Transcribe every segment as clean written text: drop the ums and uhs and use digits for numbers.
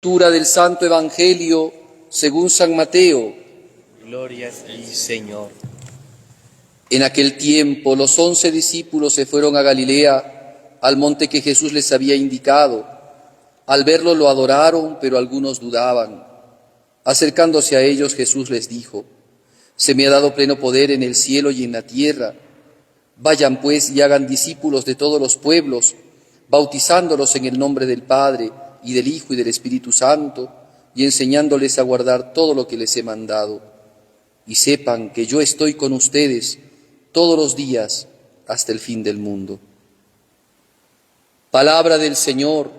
Lectura del Santo Evangelio según San Mateo. Gloria a ti, Señor. En aquel tiempo los 11 discípulos se fueron a Galilea, al monte que Jesús les había indicado. Al verlo lo adoraron, pero algunos dudaban. Acercándose a ellos, Jesús les dijo: Se me ha dado pleno poder en el cielo y en la tierra. Vayan pues y hagan discípulos de todos los pueblos, bautizándolos en el nombre del Padre, y del Hijo y del Espíritu Santo, y enseñándoles a guardar todo lo que les he mandado. Y sepan que yo estoy con ustedes todos los días hasta el fin del mundo. Palabra del Señor.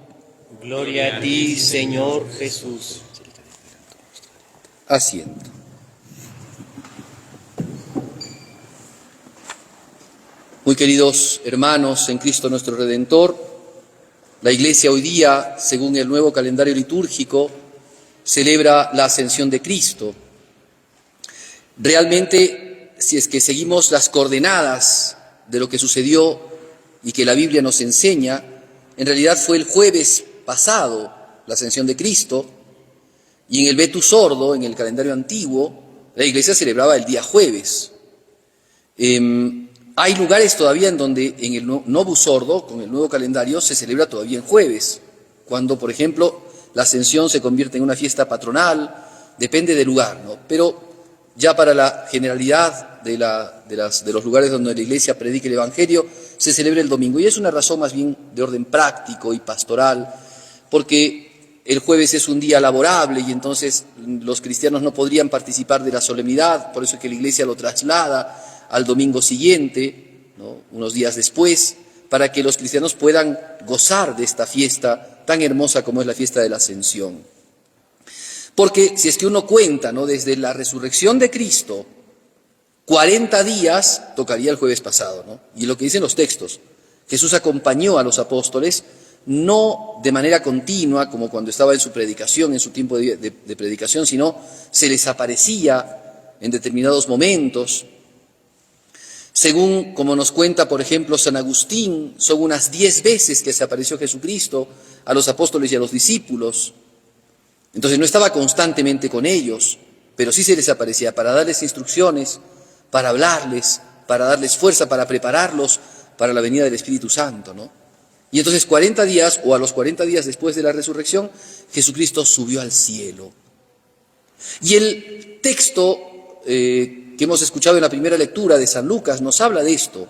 Gloria a ti, Señor Jesús. Asiento. Muy queridos hermanos en Cristo nuestro Redentor, la Iglesia hoy día, según el nuevo calendario litúrgico, celebra la Ascensión de Cristo. Realmente, si es que seguimos las coordenadas de lo que sucedió y que la Biblia nos enseña, en realidad fue el jueves pasado la Ascensión de Cristo, y en el Vetus Ordo, en el calendario antiguo, la Iglesia celebraba el día jueves. Hay lugares todavía en donde en el Novus Ordo, con el nuevo calendario, se celebra todavía en jueves, cuando, por ejemplo, la Ascensión se convierte en una fiesta patronal, depende del lugar, ¿no? Pero ya para la generalidad de los lugares donde la Iglesia predica el Evangelio, se celebra el domingo, y es una razón más bien de orden práctico y pastoral, porque el jueves es un día laborable y entonces los cristianos no podrían participar de la solemnidad, por eso es que la Iglesia lo traslada al domingo siguiente, ¿no?, unos días después, para que los cristianos puedan gozar de esta fiesta tan hermosa como es la fiesta de la Ascensión. Porque si es que uno cuenta, ¿no?, desde la resurrección de Cristo, 40 días tocaría el jueves pasado, ¿no? Y lo que dicen los textos, Jesús acompañó a los apóstoles, no de manera continua, como cuando estaba en su predicación, en su tiempo de predicación, sino se les aparecía en determinados momentos. Según como nos cuenta, por ejemplo, San Agustín, son unas 10 veces que se apareció Jesucristo a los apóstoles y a los discípulos. Entonces no estaba constantemente con ellos, pero sí se les aparecía para darles instrucciones, para hablarles, para darles fuerza, para prepararlos para la venida del Espíritu Santo, ¿no? Y entonces 40 días, o a los 40 días después de la resurrección, Jesucristo subió al cielo. Y el texto que hemos escuchado en la primera lectura de San Lucas nos habla de esto.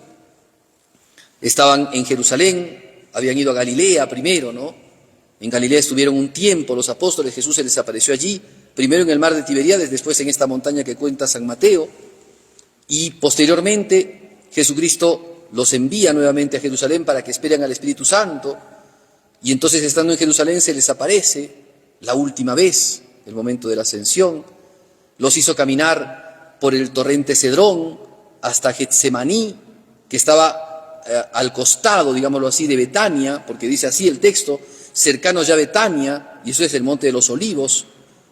Estaban en Jerusalén, habían ido a Galilea primero, ¿no? En Galilea estuvieron un tiempo los apóstoles, Jesús se les apareció allí, primero en el mar de Tiberíades, después en esta montaña que cuenta San Mateo, y posteriormente Jesucristo los envía nuevamente a Jerusalén para que esperen al Espíritu Santo, y entonces estando en Jerusalén se les aparece la última vez, el momento de la ascensión, los hizo caminar por el torrente Cedrón hasta Getsemaní, que estaba al costado, digámoslo así, de Betania, porque dice así el texto, cercano ya a Betania, y eso es el Monte de los Olivos,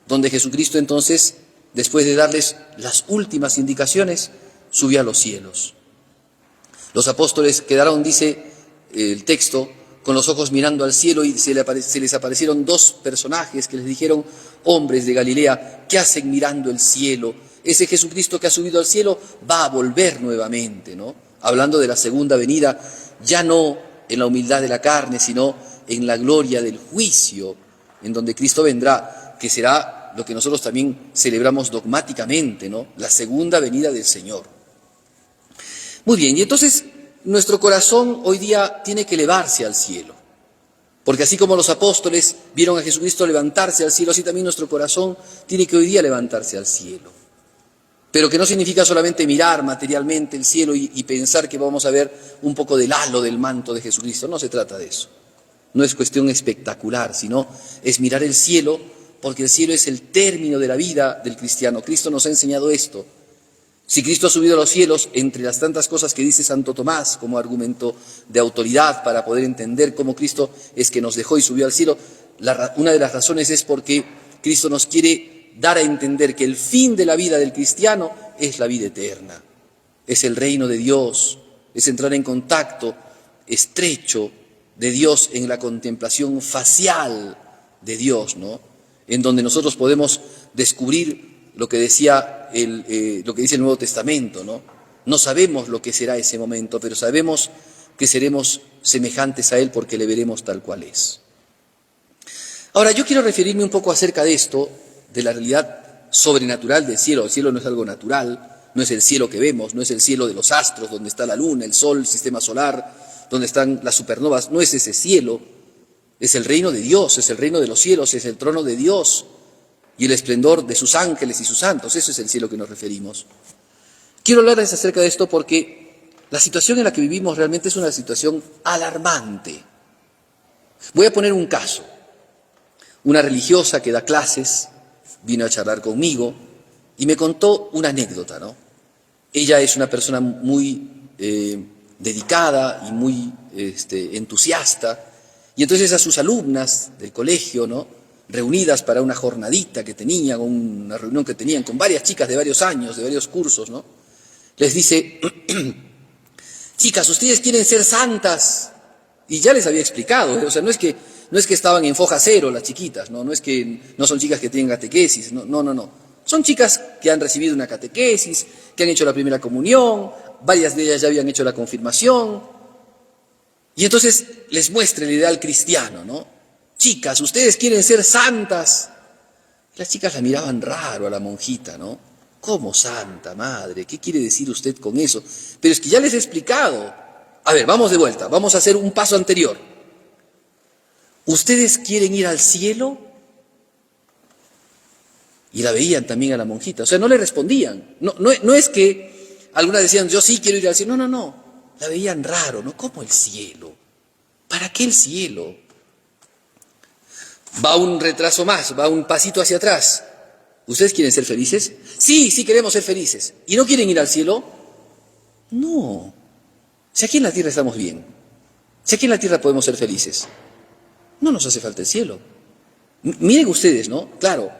donde Jesucristo entonces, después de darles las últimas indicaciones, subió a los cielos. Los apóstoles quedaron, dice el texto, con los ojos mirando al cielo, y se les aparecieron 2 personajes que les dijeron: hombres de Galilea, ¿qué hacen mirando el cielo? Ese Jesucristo que ha subido al cielo va a volver nuevamente, ¿no? Hablando de la segunda venida, ya no en la humildad de la carne, sino en la gloria del juicio, en donde Cristo vendrá, que será lo que nosotros también celebramos dogmáticamente, ¿no?, la segunda venida del Señor. Muy bien, y entonces nuestro corazón hoy día tiene que elevarse al cielo, porque así como los apóstoles vieron a Jesucristo levantarse al cielo, así también nuestro corazón tiene que hoy día levantarse al cielo. Pero que no significa solamente mirar materialmente el cielo y pensar que vamos a ver un poco del halo del manto de Jesucristo. No se trata de eso. No es cuestión espectacular, sino es mirar el cielo, porque el cielo es el término de la vida del cristiano. Cristo nos ha enseñado esto. Si Cristo ha subido a los cielos, entre las tantas cosas que dice Santo Tomás como argumento de autoridad para poder entender cómo Cristo es que nos dejó y subió al cielo, una de las razones es porque Cristo nos quiere dar a entender que el fin de la vida del cristiano es la vida eterna, es el reino de Dios, es entrar en contacto estrecho de Dios en la contemplación facial de Dios, ¿no? en donde nosotros podemos descubrir lo que decía lo que dice el Nuevo Testamento, ¿no? No sabemos lo que será ese momento, pero sabemos que seremos semejantes a Él porque le veremos tal cual es. Ahora, yo quiero referirme un poco acerca de esto, de la realidad sobrenatural del cielo. El cielo no es algo natural, no es el cielo que vemos, no es el cielo de los astros, donde está la luna, el sol, el sistema solar, donde están las supernovas, no es ese cielo, es el reino de Dios, es el reino de los cielos, es el trono de Dios y el esplendor de sus ángeles y sus santos, eso es el cielo que nos referimos. Quiero hablarles acerca de esto porque la situación en la que vivimos realmente es una situación alarmante. Voy a poner un caso. Una religiosa que da clases vino a charlar conmigo y me contó una anécdota, ¿no? Ella es una persona muy dedicada y muy entusiasta, y entonces a sus alumnas del colegio, ¿no?, reunidas para una jornadita que tenían, una reunión que tenían con varias chicas de varios años, de varios cursos, ¿no?, les dice: chicas, ustedes quieren ser santas. Y ya les había explicado, o sea, no es que estaban en foja cero las chiquitas, no es que no son chicas que tienen catequesis, no. Son chicas que han recibido una catequesis, que han hecho la primera comunión, varias de ellas ya habían hecho la confirmación. Y entonces les muestra el ideal cristiano, ¿no? Chicas, ustedes quieren ser santas. Las chicas la miraban raro a la monjita, ¿no? ¿Cómo santa, madre? ¿Qué quiere decir usted con eso? Pero es que ya les he explicado. A ver, vamos de vuelta, vamos a hacer un paso anterior. ¿Ustedes quieren ir al cielo? Y la veían también a la monjita, o sea, no le respondían. No es que algunas decían, yo sí quiero ir al cielo. No. La veían raro, ¿no? ¿Cómo el cielo? ¿Para qué el cielo? Va un retraso más, va un pasito hacia atrás. ¿Ustedes quieren ser felices? Sí queremos ser felices. ¿Y no quieren ir al cielo? No. Si aquí en la tierra estamos bien, si aquí en la tierra podemos ser felices, no nos hace falta el cielo. Miren ustedes, ¿no? Claro,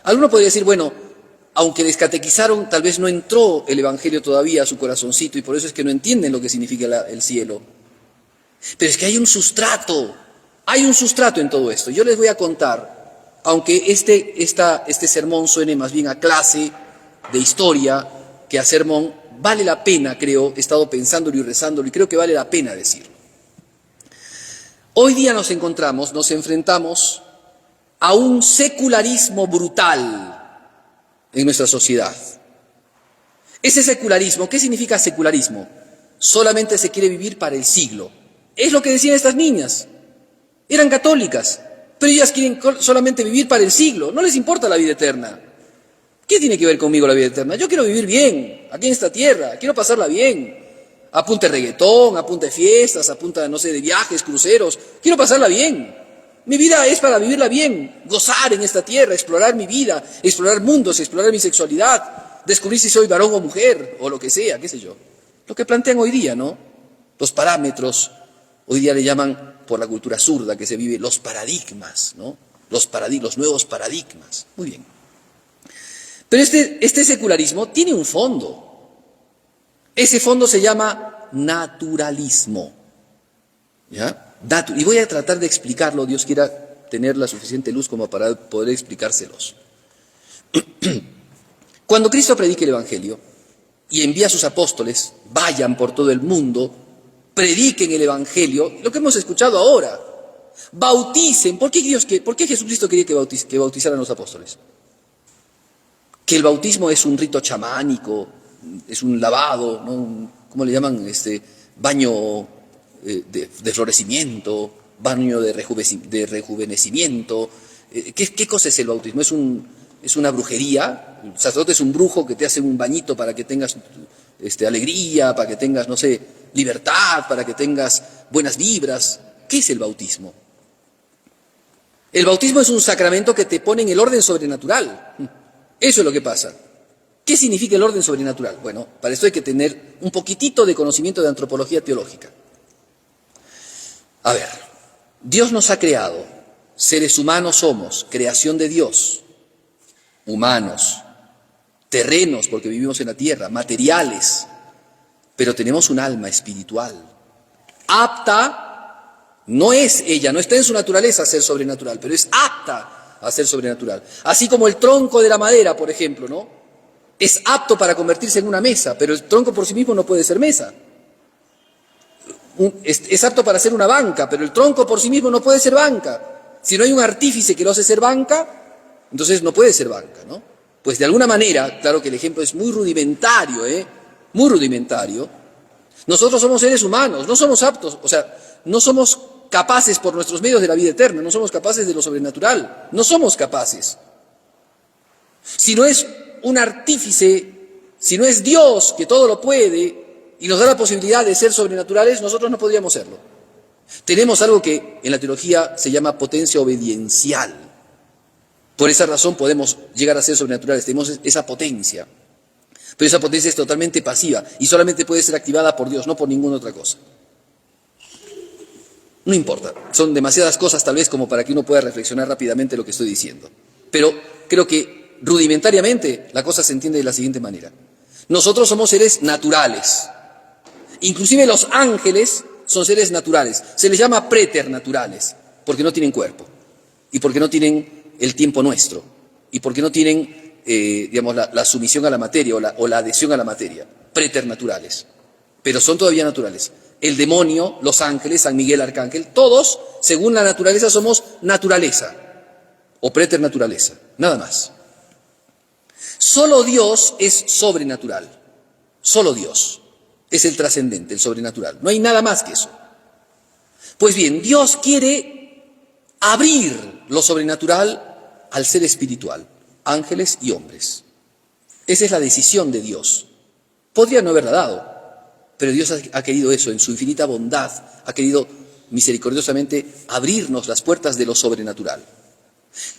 alguno podría decir, bueno, aunque les catequizaron, tal vez no entró el Evangelio todavía a su corazoncito y por eso es que no entienden lo que significa el cielo. Pero es que hay un sustrato en todo esto. Yo les voy a contar, aunque este sermón suene más bien a clase de historia que a sermón, vale la pena, creo, he estado pensándolo y rezándolo y creo que vale la pena decirlo. Hoy día nos enfrentamos a un secularismo brutal en nuestra sociedad. Ese secularismo, ¿qué significa secularismo? Solamente se quiere vivir para el siglo. Es lo que decían estas niñas. Eran católicas, pero ellas quieren solamente vivir para el siglo. No les importa la vida eterna. ¿Qué tiene que ver conmigo la vida eterna? Yo quiero vivir bien, aquí en esta tierra, quiero pasarla bien. A punta de reggaetón, a punta de fiestas, a punta, no sé, de viajes, cruceros. Quiero pasarla bien. Mi vida es para vivirla bien, gozar en esta tierra, explorar mi vida, explorar mundos, explorar mi sexualidad, descubrir si soy varón o mujer, o lo que sea, qué sé yo. Lo que plantean hoy día, ¿no? Los parámetros, hoy día le llaman, por la cultura zurda que se vive, los paradigmas, ¿no? Los nuevos paradigmas. Muy bien. Pero este secularismo tiene un fondo. Ese fondo se llama naturalismo. ¿Ya? Y voy a tratar de explicarlo, Dios quiera tener la suficiente luz como para poder explicárselos. Cuando Cristo predica el Evangelio y envía a sus apóstoles, vayan por todo el mundo, prediquen el Evangelio, lo que hemos escuchado ahora, bauticen. ¿Por qué Jesucristo quería que bautizaran a los apóstoles? Que el bautismo es un rito chamánico, es un lavado, ¿no? ¿Cómo le llaman? Baño de florecimiento, baño de rejuvenecimiento. ¿Qué cosa es el bautismo? Es una brujería. El sacerdote es un brujo que te hace un bañito para que tengas alegría, para que tengas, no sé, libertad, para que tengas buenas vibras. ¿Qué es el bautismo? El bautismo es un sacramento que te pone en el orden sobrenatural. Eso es lo que pasa. ¿Qué significa el orden sobrenatural? Bueno, para esto hay que tener un poquitito de conocimiento de antropología teológica. A ver, Dios nos ha creado, seres humanos somos, creación de Dios, humanos, terrenos, porque vivimos en la tierra, materiales, pero tenemos un alma espiritual, apta, no está en su naturaleza ser sobrenatural, pero es apta a ser sobrenatural. Así como el tronco de la madera, por ejemplo, ¿no? Es apto para convertirse en una mesa, pero el tronco por sí mismo no puede ser mesa. Es apto para ser una banca, pero el tronco por sí mismo no puede ser banca. Si no hay un artífice que lo hace ser banca, entonces no puede ser banca, ¿no? Pues de alguna manera, claro que el ejemplo es muy rudimentario, muy rudimentario. Nosotros somos seres humanos, no somos aptos, o sea, no somos capaces por nuestros medios de la vida eterna, no somos capaces de lo sobrenatural, no somos capaces. Si no es un artífice, si no es Dios que todo lo puede y nos da la posibilidad de ser sobrenaturales, nosotros no podríamos serlo. Tenemos algo que en la teología se llama potencia obediencial. Por esa razón podemos llegar a ser sobrenaturales, tenemos esa potencia. Pero esa potencia es totalmente pasiva y solamente puede ser activada por Dios, no por ninguna otra cosa. No importa, son demasiadas cosas tal vez como para que uno pueda reflexionar rápidamente lo que estoy diciendo. Pero creo que rudimentariamente la cosa se entiende de la siguiente manera. Nosotros somos seres naturales. Inclusive los ángeles son seres naturales. Se les llama preternaturales porque no tienen cuerpo y porque no tienen el tiempo nuestro y porque no tienen, la sumisión a la materia o la adhesión a la materia. Preternaturales. Pero son todavía naturales. El demonio, los ángeles, San Miguel Arcángel, todos, según la naturaleza, somos naturaleza o preternaturaleza, nada más. Solo Dios es sobrenatural, solo Dios es el trascendente, el sobrenatural, no hay nada más que eso. Pues bien, Dios quiere abrir lo sobrenatural al ser espiritual, ángeles y hombres. Esa es la decisión de Dios. Podría no haberla dado, pero Dios ha querido eso, en su infinita bondad, ha querido misericordiosamente abrirnos las puertas de lo sobrenatural.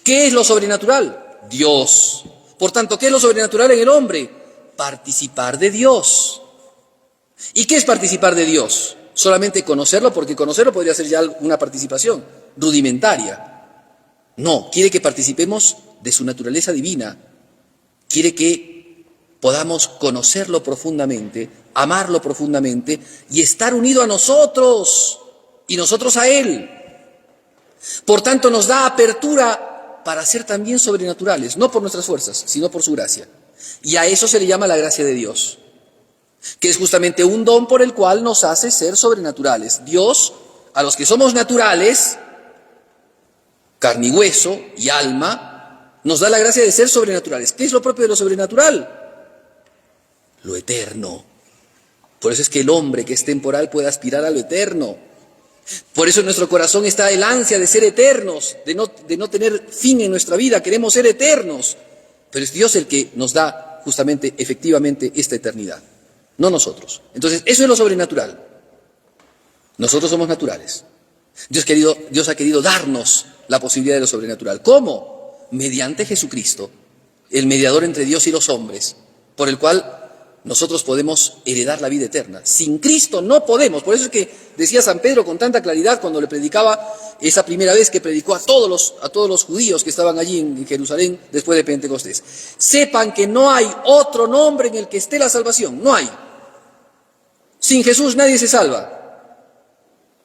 ¿Qué es lo sobrenatural? Dios. Por tanto, ¿qué es lo sobrenatural en el hombre? Participar de Dios. ¿Y qué es participar de Dios? Solamente conocerlo, porque conocerlo podría ser ya una participación rudimentaria. No, quiere que participemos de su naturaleza divina. Quiere que podamos conocerlo profundamente, amarlo profundamente y estar unido a nosotros y nosotros a Él. Por tanto, nos da apertura para ser también sobrenaturales, no por nuestras fuerzas, sino por su gracia. Y a eso se le llama la gracia de Dios, que es justamente un don por el cual nos hace ser sobrenaturales. Dios, a los que somos naturales, carne y hueso y alma, nos da la gracia de ser sobrenaturales. ¿Qué es lo propio de lo sobrenatural? Lo eterno. Por eso es que el hombre que es temporal puede aspirar a lo eterno. Por eso en nuestro corazón está el ansia de ser eternos, de no tener fin en nuestra vida. Queremos ser eternos. Pero es Dios el que nos da justamente, efectivamente, esta eternidad. No nosotros. Entonces, eso es lo sobrenatural. Nosotros somos naturales. Dios ha querido darnos la posibilidad de lo sobrenatural. ¿Cómo? Mediante Jesucristo, el mediador entre Dios y los hombres, por el cual nosotros podemos heredar la vida eterna. Sin Cristo no podemos. Por eso es que decía San Pedro con tanta claridad cuando le predicaba esa primera vez que predicó a todos los judíos que estaban allí en Jerusalén después de Pentecostés. Sepan que no hay otro nombre en el que esté la salvación. No hay. Sin Jesús nadie se salva.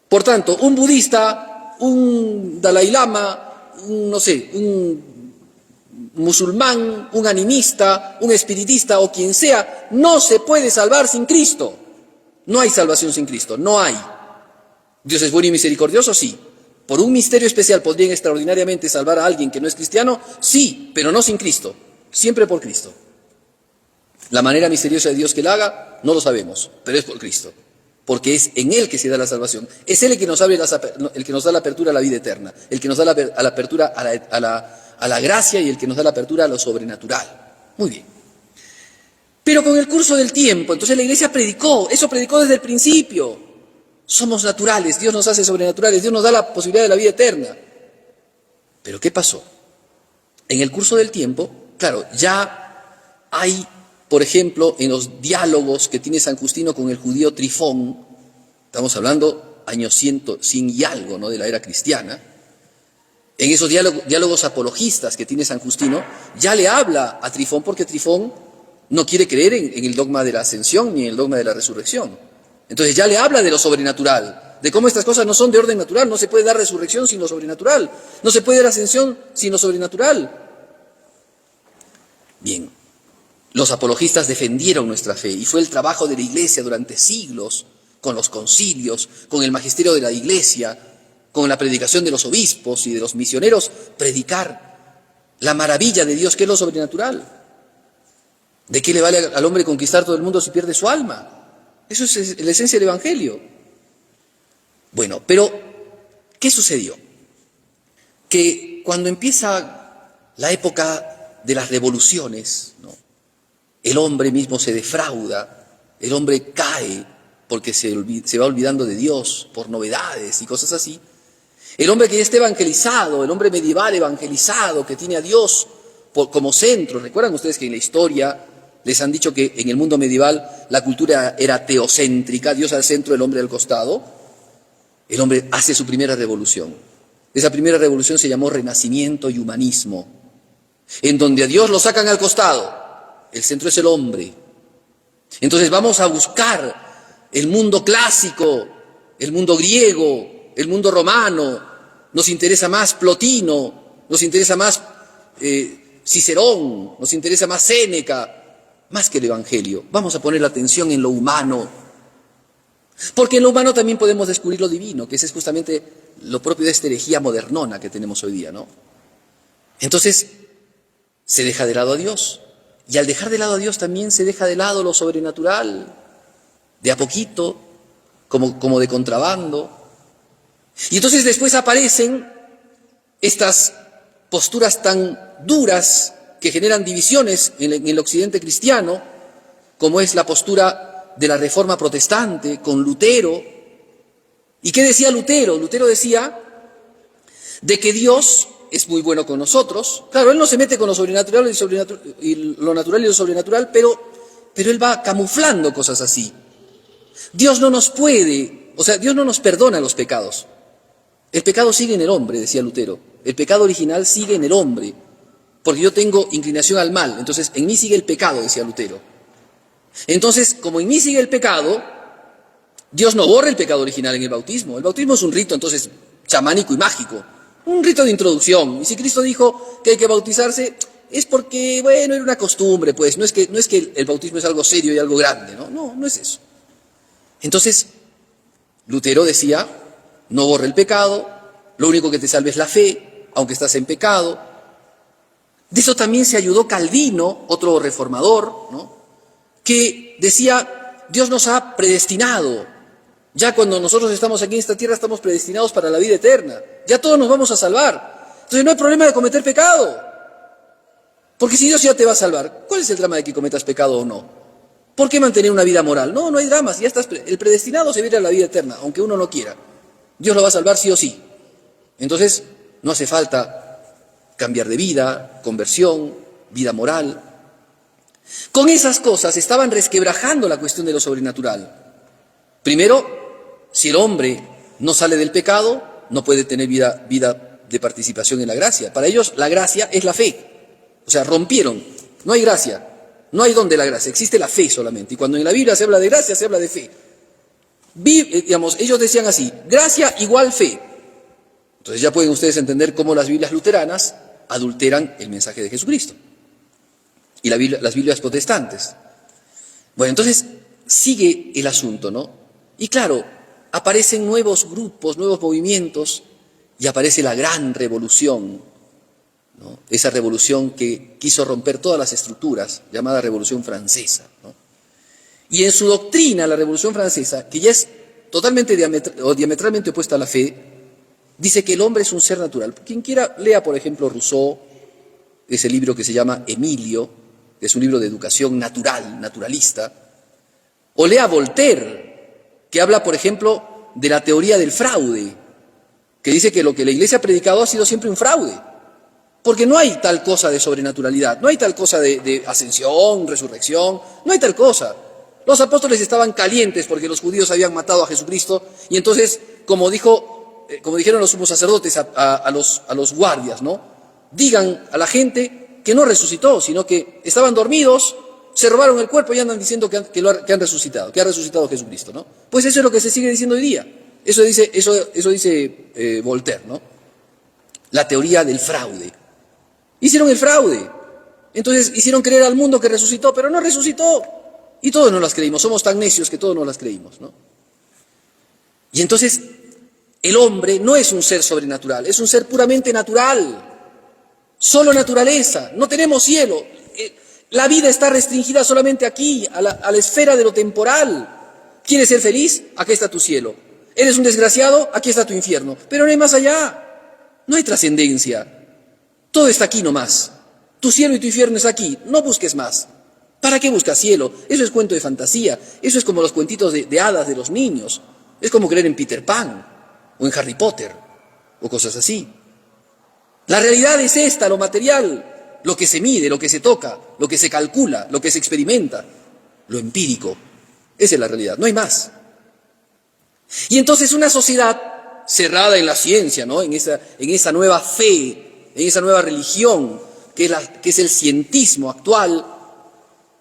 Por tanto, un budista, un Dalai Lama, un musulmán, un animista, un espiritista o quien sea, no se puede salvar sin Cristo. No hay salvación sin Cristo, no hay. ¿Dios es bueno y misericordioso? Sí. ¿Por un misterio especial podrían extraordinariamente salvar a alguien que no es cristiano? Sí, pero no sin Cristo, siempre por Cristo. La manera misteriosa de Dios que la haga, no lo sabemos, pero es por Cristo. Porque es en Él que se da la salvación. Es Él el que nos abre el que nos da la apertura a la vida eterna, el que nos da la apertura a la gracia y el que nos da la apertura a lo sobrenatural. Muy bien. Pero con el curso del tiempo, entonces la Iglesia predicó desde el principio. Somos naturales, Dios nos hace sobrenaturales, Dios nos da la posibilidad de la vida eterna. Pero ¿qué pasó? En el curso del tiempo, claro, ya hay, por ejemplo, en los diálogos que tiene San Justino con el judío Trifón, estamos hablando años 100 y algo, ¿no?, de la era cristiana. En esos diálogos apologistas que tiene San Justino, ya le habla a Trifón porque Trifón no quiere creer en el dogma de la ascensión ni en el dogma de la resurrección. Entonces ya le habla de lo sobrenatural, de cómo estas cosas no son de orden natural. No se puede dar resurrección sin lo sobrenatural. No se puede dar ascensión sin lo sobrenatural. Bien, los apologistas defendieron nuestra fe y fue el trabajo de la Iglesia durante siglos, con los concilios, con el magisterio de la Iglesia, con la predicación de los obispos y de los misioneros, predicar la maravilla de Dios, que es lo sobrenatural. ¿De qué le vale al hombre conquistar todo el mundo si pierde su alma? Eso es la esencia del Evangelio. Bueno, pero ¿qué sucedió? Que cuando empieza la época de las revoluciones, ¿no?, el hombre mismo se defrauda, el hombre cae porque se va olvidando de Dios por novedades y cosas así. El hombre que ya está evangelizado, el hombre medieval evangelizado, que tiene a Dios como centro. ¿Recuerdan ustedes que en la historia les han dicho que en el mundo medieval la cultura era teocéntrica, Dios al centro, el hombre al costado? El hombre hace su primera revolución. Esa primera revolución se llamó Renacimiento y Humanismo, en donde a Dios lo sacan al costado. El centro es el hombre. Entonces vamos a buscar el mundo clásico, el mundo griego, el mundo romano. Nos interesa más Plotino, nos interesa más Cicerón, nos interesa más Séneca, más que el Evangelio. Vamos a poner la atención en lo humano, porque en lo humano también podemos descubrir lo divino, que ese es justamente lo propio de esta herejía modernona que tenemos hoy día, ¿no? Entonces se deja de lado a Dios. Y al dejar de lado a Dios también se deja de lado lo sobrenatural, de a poquito, como de contrabando. Y entonces después aparecen estas posturas tan duras que generan divisiones en el occidente cristiano, como es la postura de la Reforma protestante con Lutero. ¿Y qué decía Lutero? Lutero decía de que Dios es muy bueno con nosotros. Claro, él no se mete con lo sobrenatural y lo natural y lo sobrenatural, pero él va camuflando cosas así. Dios no nos puede, Dios no nos perdona los pecados. El pecado sigue en el hombre, decía Lutero. El pecado original sigue en el hombre, porque yo tengo inclinación al mal. Entonces, en mí sigue el pecado, decía Lutero. Entonces, como en mí sigue el pecado, Dios no borra el pecado original en el bautismo. El bautismo es un rito, entonces, chamánico y mágico. Un rito de introducción. Y si Cristo dijo que hay que bautizarse, es porque, bueno, era una costumbre, pues. No es que el bautismo es algo serio y algo grande, ¿no? No es eso. Entonces, Lutero decía, no borre el pecado, lo único que te salve es la fe, aunque estás en pecado. De eso también se ayudó Calvino, otro reformador, ¿no?, que decía, Dios nos ha predestinado. Ya cuando nosotros estamos aquí en esta tierra estamos predestinados para la vida eterna. Ya todos nos vamos a salvar. Entonces no hay problema de cometer pecado. Porque si Dios ya te va a salvar, ¿cuál es el drama de que cometas pecado o no? ¿Por qué mantener una vida moral? No hay drama. Si ya estás el predestinado se viene a la vida eterna, aunque uno no quiera. Dios lo va a salvar sí o sí. Entonces no hace falta cambiar de vida, conversión, vida moral. Con esas cosas estaban resquebrajando la cuestión de lo sobrenatural. Primero, si el hombre no sale del pecado, no puede tener vida de participación en la gracia. Para ellos la gracia es la fe. O sea, rompieron. No hay gracia. No hay don de la gracia. Existe la fe solamente. Y cuando en la Biblia se habla de gracia, se habla de fe. Ellos decían así, gracia igual fe. Entonces ya pueden ustedes entender cómo las Biblias luteranas adulteran el mensaje de Jesucristo. Y las Biblias protestantes. Bueno, entonces sigue el asunto, ¿no? Y claro, aparecen nuevos grupos, nuevos movimientos, y aparece la gran revolución, ¿no? Esa revolución que quiso romper todas las estructuras, llamada Revolución Francesa, ¿no? Y en su doctrina, la Revolución Francesa, que ya es totalmente diametralmente opuesta a la fe, dice que el hombre es un ser natural. Quien quiera, lea, por ejemplo, Rousseau, ese libro que se llama Emilio, que es un libro de educación natural, naturalista, o lea Voltaire, que habla, por ejemplo, de la teoría del fraude, que dice que lo que la Iglesia ha predicado ha sido siempre un fraude, porque no hay tal cosa de sobrenaturalidad, no hay tal cosa de ascensión, resurrección, no hay tal cosa. Los apóstoles estaban calientes porque los judíos habían matado a Jesucristo, y entonces, como dijeron los sumos sacerdotes a los guardias, ¿no? Digan a la gente que no resucitó, sino que estaban dormidos, se robaron el cuerpo y andan diciendo que han resucitado, que ha resucitado Jesucristo, ¿no? Pues eso es lo que se sigue diciendo hoy día. Eso dice Voltaire, ¿no? La teoría del fraude. Hicieron el fraude. Entonces hicieron creer al mundo que resucitó, pero no resucitó. Y todos nos las creímos. Somos tan necios que todos nos las creímos, ¿no? Y entonces el hombre no es un ser sobrenatural, es un ser puramente natural. Solo naturaleza. No tenemos cielo. La vida está restringida solamente aquí, a la esfera de lo temporal. ¿Quieres ser feliz? Aquí está tu cielo. ¿Eres un desgraciado? Aquí está tu infierno. Pero no hay más allá. No hay trascendencia. Todo está aquí nomás. Tu cielo y tu infierno es aquí. No busques más. ¿Para qué buscas cielo? Eso es cuento de fantasía. Eso es como los cuentitos de hadas de los niños. Es como creer en Peter Pan o en Harry Potter o cosas así. La realidad es esta, lo material, lo que se mide, lo que se toca, lo que se calcula, lo que se experimenta, lo empírico. Esa es la realidad, no hay más. Y entonces una sociedad cerrada en la ciencia, ¿no? en esa nueva fe, en esa nueva religión, que es el cientismo actual,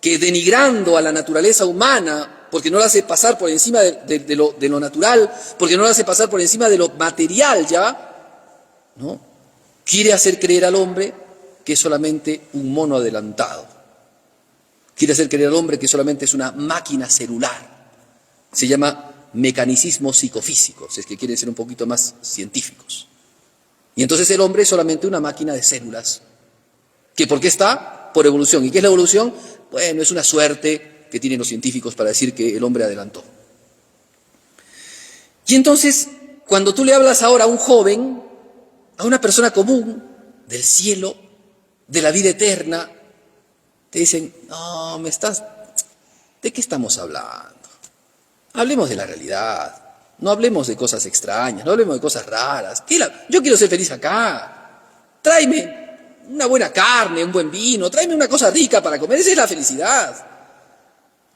que denigrando a la naturaleza humana, porque no la hace pasar por encima de lo natural, porque no la hace pasar por encima de lo material ya, ¿no? Quiere hacer creer al hombre que es solamente un mono adelantado. Quiere hacer creer al hombre que solamente es una máquina celular. Se llama mecanicismo psicofísico, si es que quieren ser un poquito más científicos. Y entonces el hombre es solamente una máquina de células. ¿Que por qué está? Por evolución. ¿Y qué es la evolución? Bueno, es una suerte que tienen los científicos para decir que el hombre adelantó. Y entonces, cuando tú le hablas ahora a un joven, a una persona común, del cielo, de la vida eterna, te dicen, no, ¿de qué estamos hablando? Hablemos de la realidad, no hablemos de cosas extrañas, no hablemos de cosas raras. Yo quiero ser feliz acá, tráeme una buena carne, un buen vino, tráeme una cosa rica para comer, esa es la felicidad.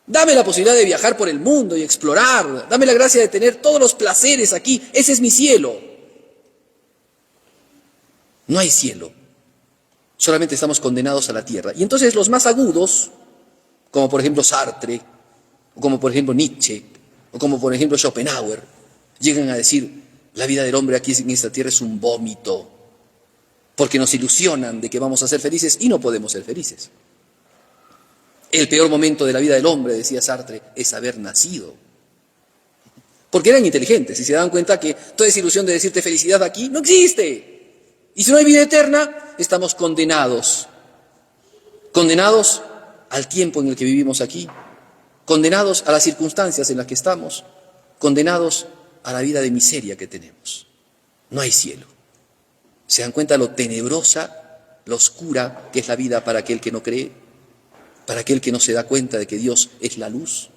Dame la posibilidad de viajar por el mundo y explorar, dame la gracia de tener todos los placeres aquí, ese es mi cielo. No hay cielo, solamente estamos condenados a la tierra. Y entonces los más agudos, como por ejemplo Sartre, o como por ejemplo Nietzsche, o como por ejemplo Schopenhauer, llegan a decir, la vida del hombre aquí en esta tierra es un vómito, porque nos ilusionan de que vamos a ser felices y no podemos ser felices. El peor momento de la vida del hombre, decía Sartre, es haber nacido. Porque eran inteligentes y se daban cuenta que toda esa ilusión de decirte felicidad aquí no existe. Y si no hay vida eterna, estamos condenados. Condenados al tiempo en el que vivimos aquí. Condenados a las circunstancias en las que estamos. Condenados a la vida de miseria que tenemos. No hay cielo. ¿Se dan cuenta lo tenebrosa, lo oscura que es la vida para aquel que no cree? Para aquel que no se da cuenta de que Dios es la luz.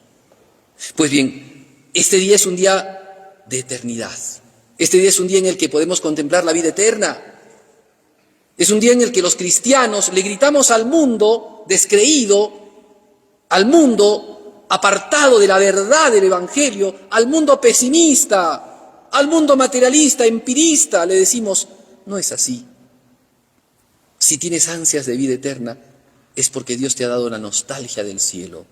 Pues bien, este día es un día de eternidad. Este día es un día en el que podemos contemplar la vida eterna. Es un día en el que los cristianos le gritamos al mundo descreído, al mundo apartado de la verdad del Evangelio, al mundo pesimista, al mundo materialista, empirista, le decimos, no es así. Si tienes ansias de vida eterna, es porque Dios te ha dado la nostalgia del cielo.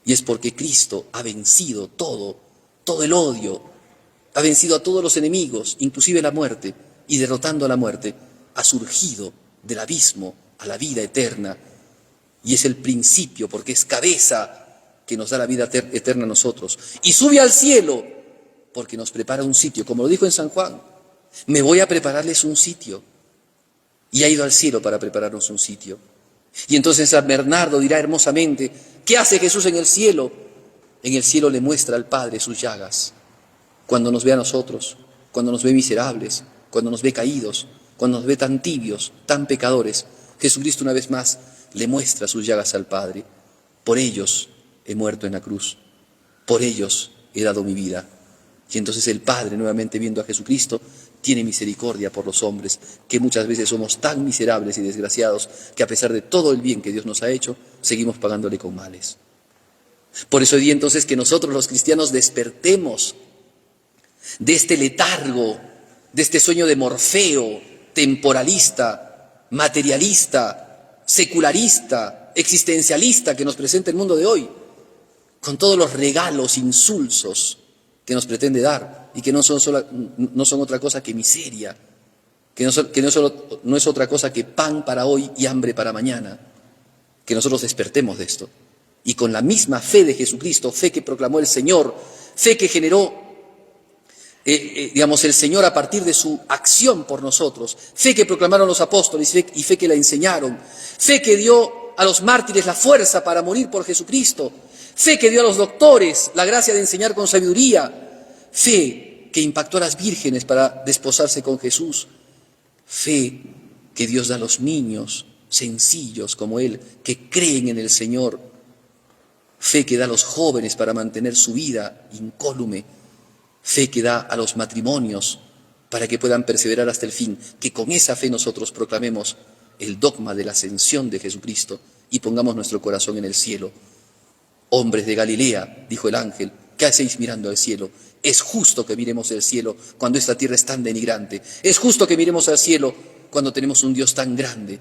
Y es porque Cristo ha vencido todo el odio, ha vencido a todos los enemigos, inclusive la muerte, y derrotando a la muerte, ha surgido del abismo a la vida eterna. Y es el principio, porque es cabeza que nos da la vida eterna a nosotros. Y sube al cielo, porque nos prepara un sitio, como lo dijo en San Juan. Me voy a prepararles un sitio. Y ha ido al cielo para prepararnos un sitio. Y entonces San Bernardo dirá hermosamente, ¿qué hace Jesús en el cielo? En el cielo le muestra al Padre sus llagas. Cuando nos ve a nosotros, cuando nos ve miserables, cuando nos ve caídos, cuando nos ve tan tibios, tan pecadores, Jesucristo una vez más le muestra sus llagas al Padre. Por ellos he muerto en la cruz, por ellos he dado mi vida. Y entonces el Padre, nuevamente viendo a Jesucristo, tiene misericordia por los hombres, que muchas veces somos tan miserables y desgraciados que a pesar de todo el bien que Dios nos ha hecho, seguimos pagándole con males. Por eso di entonces que nosotros los cristianos despertemos de este letargo, de este sueño de Morfeo, temporalista, materialista, secularista, existencialista que nos presenta el mundo de hoy, con todos los regalos insulsos que nos pretende dar y que no son otra cosa que miseria, que no es otra cosa que pan para hoy y hambre para mañana. Que nosotros despertemos de esto y con la misma fe de Jesucristo, fe que proclamó el Señor, fe que generó el Señor a partir de su acción por nosotros, fe que proclamaron los apóstoles y fe que la enseñaron, fe que dio a los mártires la fuerza para morir por Jesucristo, fe que dio a los doctores la gracia de enseñar con sabiduría, fe que impactó a las vírgenes para desposarse con Jesús, fe que Dios da a los niños sencillos como Él, que creen en el Señor, fe que da a los jóvenes para mantener su vida incólume, fe que da a los matrimonios para que puedan perseverar hasta el fin, que con esa fe nosotros proclamemos el dogma de la ascensión de Jesucristo y pongamos nuestro corazón en el cielo. Hombres de Galilea, dijo el ángel, ¿qué hacéis mirando al cielo? Es justo que miremos al cielo cuando esta tierra es tan denigrante. Es justo que miremos al cielo cuando tenemos un Dios tan grande,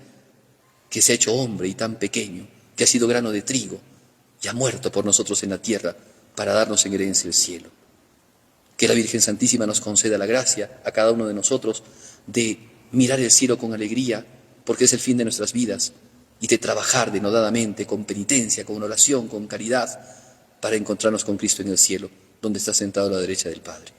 que se ha hecho hombre y tan pequeño, que ha sido grano de trigo y ha muerto por nosotros en la tierra para darnos en herencia el cielo. Que la Virgen Santísima nos conceda la gracia a cada uno de nosotros de mirar el cielo con alegría, porque es el fin de nuestras vidas, y de trabajar denodadamente, con penitencia, con oración, con caridad, para encontrarnos con Cristo en el cielo, donde está sentado a la derecha del Padre.